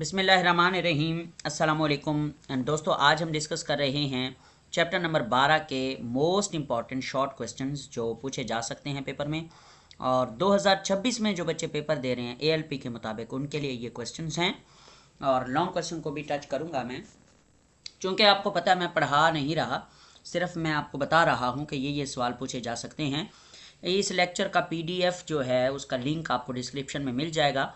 बिस्मिल्लाहिर्रहमानिर्रहीम। अस्सलामुअलैकुम। एंड दोस्तों, आज हम डिस्कस कर रहे हैं चैप्टर नंबर 12 के मोस्ट इम्पॉर्टेंट शॉर्ट क्वेश्चंस जो पूछे जा सकते हैं पेपर में। और 2026 में जो बच्चे पेपर दे रहे हैं एएलपी के मुताबिक उनके लिए ये क्वेश्चंस हैं। और लॉन्ग क्वेश्चन को भी टच करूँगा मैं, चूँकि आपको पता है मैं पढ़ा नहीं रहा, सिर्फ मैं आपको बता रहा हूँ कि ये सवाल पूछे जा सकते हैं। इस लेक्चर का पीडीएफ जो है उसका लिंक आपको डिस्क्रिप्शन में मिल जाएगा।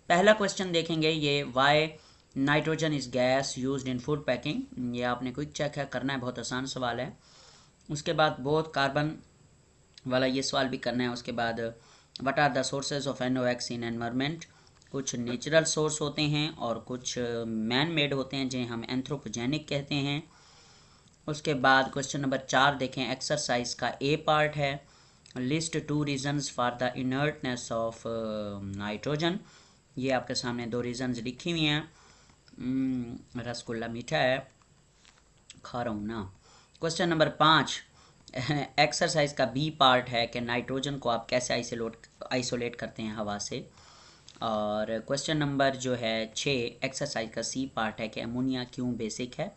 पहला क्वेश्चन देखेंगे, ये why nitrogen is gas used in food packing. ये आपने क्विक चेक है करना है, बहुत आसान सवाल है। उसके बाद बहुत कार्बन वाला ये सवाल भी करना है। उसके बाद what are the sources of NOx in environment. कुछ नेचुरल सोर्स होते हैं और कुछ मैन मेड होते हैं जिन्हें हम एंथ्रोपोजेनिक कहते हैं। उसके बाद क्वेश्चन नंबर 4 देखें, एक्सरसाइज का ए पार्ट है, list 2 reasons for the inertness of nitrogen. ये आपके सामने 2 रीजंस लिखी हुई हैं। रसगुल्ला मीठा है, खा रहा हूँ ना। क्वेश्चन नंबर 5 एक्सरसाइज का बी पार्ट है कि नाइट्रोजन को आप कैसे आइसोलेट करते हैं हवा से। और क्वेश्चन नंबर जो है 6 एक्सरसाइज का सी पार्ट है कि अमोनिया क्यों बेसिक है।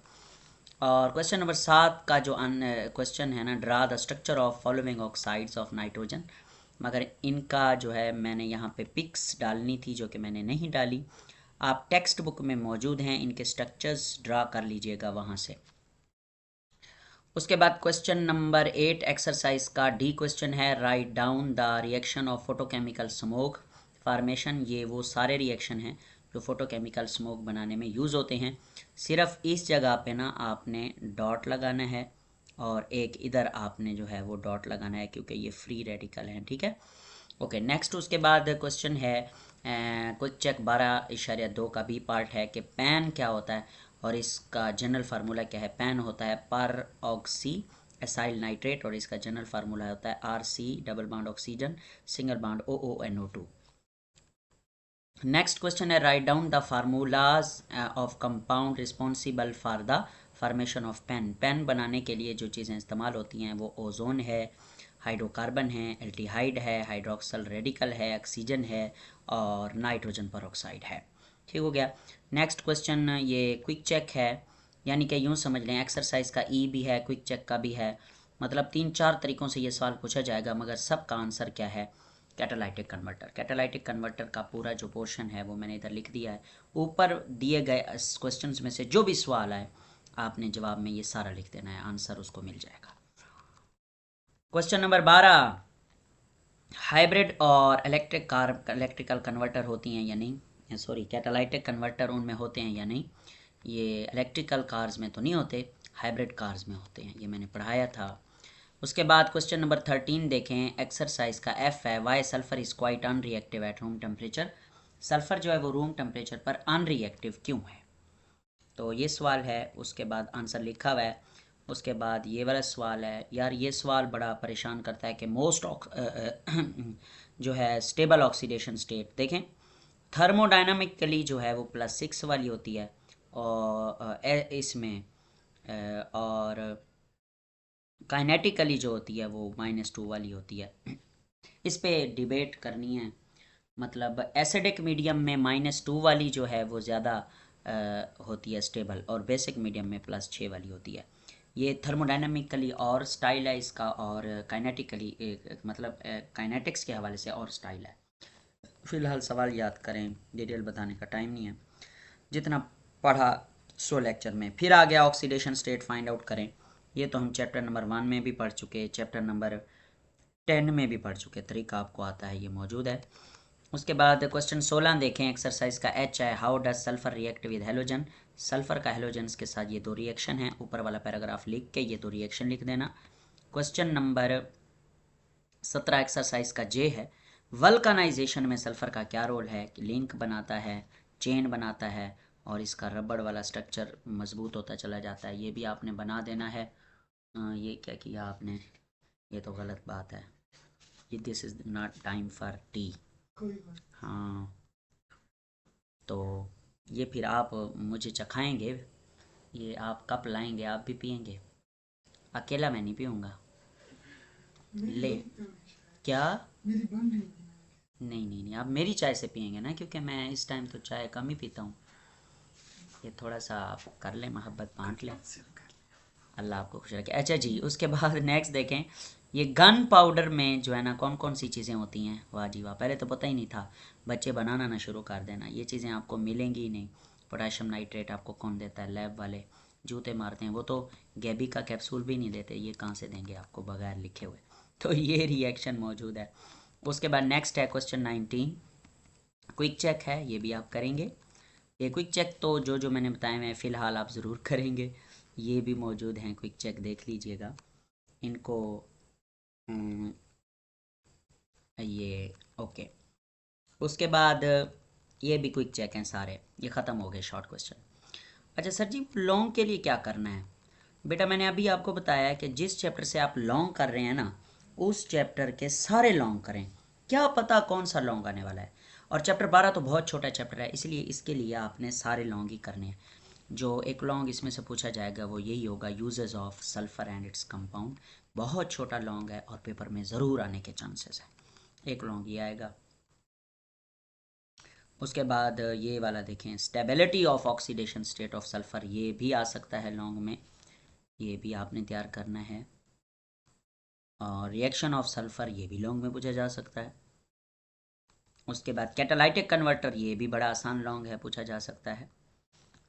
और क्वेश्चन नंबर 7 का जो क्वेश्चन है ना, draw the structure of following oxides of nitrogen. मगर इनका जो है मैंने यहाँ पे पिक्स डालनी थी जो कि मैंने नहीं डाली। आप टेक्स्ट बुक में मौजूद हैं, इनके स्ट्रक्चर्स ड्रा कर लीजिएगा वहाँ से। उसके बाद क्वेश्चन नंबर 8 एक्सरसाइज का डी क्वेश्चन है, write down the reaction of photochemical smoke formation. ये वो सारे रिएक्शन हैं जो फोटोकेमिकल स्मोक बनाने में यूज़ होते हैं। सिर्फ इस जगह पे ना आपने डॉट लगाना है और एक इधर आपने जो है वो डॉट लगाना है क्योंकि ये फ्री रेडिकल हैं, ठीक है। ओके, नेक्स्ट उसके बाद क्वेश्चन है क्विक चेक 12.2 का बी पार्ट है कि पैन क्या होता है और इसका जनरल फार्मूला क्या है। पैन होता है पर ऑक्सी एसाइल नाइट्रेट और इसका जनरल फार्मूला होता है RC double bond oxygen single bond OONO2। Next question है, write down the formulas of compound responsible for the formation of PAN. PAN बनाने के लिए जो चीज़ें इस्तेमाल होती हैं वो ओजोन है, हाइड्रोकार्बन है, एल्डिहाइड है, हाइड्रोक्सल रेडिकल है, ऑक्सीजन है और नाइट्रोजन परऑक्साइड है। ठीक हो गया। नेक्स्ट क्वेश्चन ये क्विक चेक है, यानी कि यूँ समझ लें एक्सरसाइज का ई भी है, क्विक चेक का भी है। मतलब 3-4 तरीक़ों से ये सवाल पूछा जाएगा, मगर सबका आंसर क्या है, कैटालाइटिक कन्वर्टर। कैटालाइटिक कन्वर्टर का पूरा जो पोर्शन है वो मैंने इधर लिख दिया है। ऊपर दिए गए क्वेश्चंस में से जो भी सवाल आए आपने जवाब में ये सारा लिख देना है, आंसर उसको मिल जाएगा। क्वेश्चन नंबर 12, हाइब्रिड और इलेक्ट्रिकल कन्वर्टर होती हैं या नहीं, सॉरी कैटालाइटिक कन्वर्टर उनमें होते हैं या नहीं। ये इलेक्ट्रिकल कार्स में तो नहीं होते, हाइब्रिड कार्स में होते हैं, ये मैंने पढ़ाया था। उसके बाद क्वेश्चन नंबर 13 देखें, एक्सरसाइज का F है, why sulphur is quite unreactive at room temperature. Sulphur जो है वो रूम टेम्परेचर पर अनरिएक्टिव क्यों है, तो ये सवाल है। उसके बाद आंसर लिखा हुआ है। उसके बाद ये वाला सवाल है, यार ये सवाल बड़ा परेशान करता है कि मोस्ट जो है स्टेबल ऑक्सीडेशन स्टेट देखें, थर्मोडाइनमिकली जो है वो +6 वाली होती है और इसमें और काइनेटिकली जो होती है वो -2 वाली होती है। इस पे डिबेट करनी है। मतलब एसिडिक मीडियम में -2 वाली जो है वो ज़्यादा होती है स्टेबल और बेसिक मीडियम में +6 वाली होती है। ये थर्मोडाइनमिकली और स्टाइल है इसका, और काइनेटिकली मतलब काइनेटिक्स के हवाले से और स्टाइल है। फ़िलहाल सवाल याद करें, डिटेल बताने का टाइम नहीं है। जितना पढ़ा सो लेक्चर में, फिर आ गया ऑक्सीडेशन स्टेट फाइंड आउट करें। ये तो हम चैप्टर नंबर 1 में भी पढ़ चुके, चैप्टर नंबर 10 में भी पढ़ चुके, तरीका आपको आता है, ये मौजूद है। उसके बाद क्वेश्चन 16 देखें, एक्सरसाइज का H है, how does sulphur react with halogen. Sulphur का हेलोजन्स के साथ ये 2 रिएक्शन है, ऊपर वाला पैराग्राफ लिख के ये 2 रिएक्शन लिख देना। क्वेश्चन नंबर 17 एक्सरसाइज का J है, वल्कनाइजेशन में सल्फर का क्या रोल है, कि लिंक बनाता है, चेन बनाता है और इसका रबड़ वाला स्ट्रक्चर मजबूत होता चला जाता है। ये भी आपने बना देना है। ये क्या किया आपने, ये तो गलत बात है, ये this is not time for T. हाँ, तो ये फिर आप मुझे चखाएंगे, ये आप कप लाएंगे, आप भी पियेंगे, अकेला मैं नहीं पीऊँगा। ले क्या, नहीं नहीं नहीं, आप मेरी चाय से पियेंगे ना, क्योंकि मैं इस टाइम तो चाय कम ही पीता हूँ। ये थोड़ा सा आप कर लें, मोहब्बत बांट लें, अल्लाह आपको खुश रखे। अच्छा जी, उसके बाद नेक्स्ट देखें, ये गन पाउडर में जो है ना कौन कौन सी चीज़ें होती हैं। वाह जी वाह, पहले तो पता ही नहीं था, बच्चे बनाना ना शुरू कर देना, ये चीज़ें आपको मिलेंगी ही नहीं। पोटेशियम नाइट्रेट आपको कौन देता है, लैब वाले जूते मारते हैं, वो तो गैबी का कैप्सूल भी नहीं देते, ये कहाँ से देंगे आपको बगैर लिखे हुए। तो ये रिएक्शन मौजूद है। उसके बाद नेक्स्ट है क्वेश्चन 19, क्विक चेक है, ये भी आप करेंगे। ये क्विक चेक तो जो जो मैंने बताए हैं फ़िलहाल आप ज़रूर करेंगे, ये भी मौजूद हैं क्विक चेक, देख लीजिएगा इनको। ये ओके। उसके बाद ये भी क्विक चेक हैं सारे, ये ख़त्म हो गए शॉर्ट क्वेश्चन। अच्छा सर जी, लॉन्ग के लिए क्या करना है? बेटा मैंने अभी आपको बताया कि जिस चैप्टर से आप लॉन्ग कर रहे हैं ना, उस चैप्टर के सारे लॉन्ग करें, क्या पता कौन सा लॉन्ग आने वाला है। और चैप्टर 12 तो बहुत छोटा चैप्टर है, इसलिए इसके लिए आपने सारे लॉन्ग ही करने हैं। जो एक लॉन्ग इसमें से पूछा जाएगा वो यही होगा, uses of sulphur and its compound. बहुत छोटा लॉन्ग है और पेपर में ज़रूर आने के चांसेस है, एक लॉन्ग ये आएगा। उसके बाद ये वाला देखें, stability of oxidation state of sulphur, ये भी आ सकता है लॉन्ग में, ये भी आपने तैयार करना है। और रिएक्शन ऑफ सल्फ़र, ये भी लॉन्ग में पूछा जा सकता है। उसके बाद कैटालाइटिक कन्वर्टर, ये भी बड़ा आसान लॉन्ग है, पूछा जा सकता है।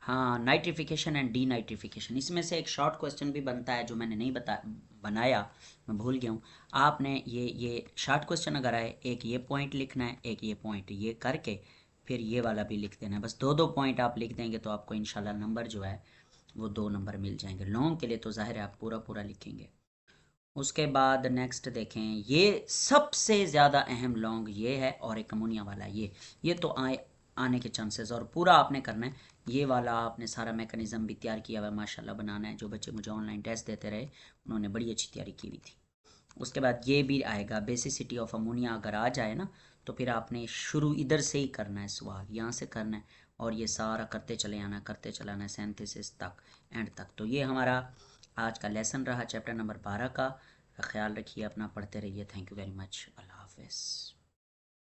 हाँ, नाइट्रिफिकेशन एंड डी नाइट्रिफिकेशन, इसमें से एक शॉर्ट क्वेश्चन भी बनता है जो मैंने नहीं बनाया, मैं भूल गया हूँ। आपने ये शॉर्ट क्वेश्चन अगर आए, एक ये पॉइंट लिखना है, एक ये पॉइंट, ये करके फिर ये वाला भी लिख देना है। बस दो दो पॉइंट आप लिख देंगे तो आपको इंशाल्लाह नंबर जो है वो 2 नंबर मिल जाएंगे। लॉन्ग के लिए तो ज़ाहिर है आप पूरा पूरा लिखेंगे। उसके बाद नेक्स्ट देखें, ये सबसे ज़्यादा अहम लॉन्ग ये है, और एक अमोनिया वाला ये तो आने के चांसेस, और पूरा आपने करना है। ये वाला आपने सारा मैकेनिज़्म भी तैयार किया हुआ है माशाल्लाह, बनाना है। जो बच्चे मुझे ऑनलाइन टेस्ट देते रहे उन्होंने बड़ी अच्छी तैयारी की हुई थी। उसके बाद ये भी आएगा, बेसिसिटी ऑफ अमोनिया अगर आ जाए ना तो फिर आपने शुरू इधर से ही करना है, सवाल यहाँ से करना है, और ये सारा करते चले आना, करते चलाना है सिंथेसिस तक, एंड तक। तो ये हमारा आज का लेसन रहा चैप्टर नंबर 12 का। ख्याल रखिए अपना, पढ़ते रहिए। थैंक यू वेरी मच, अल्लाह हाफिज़।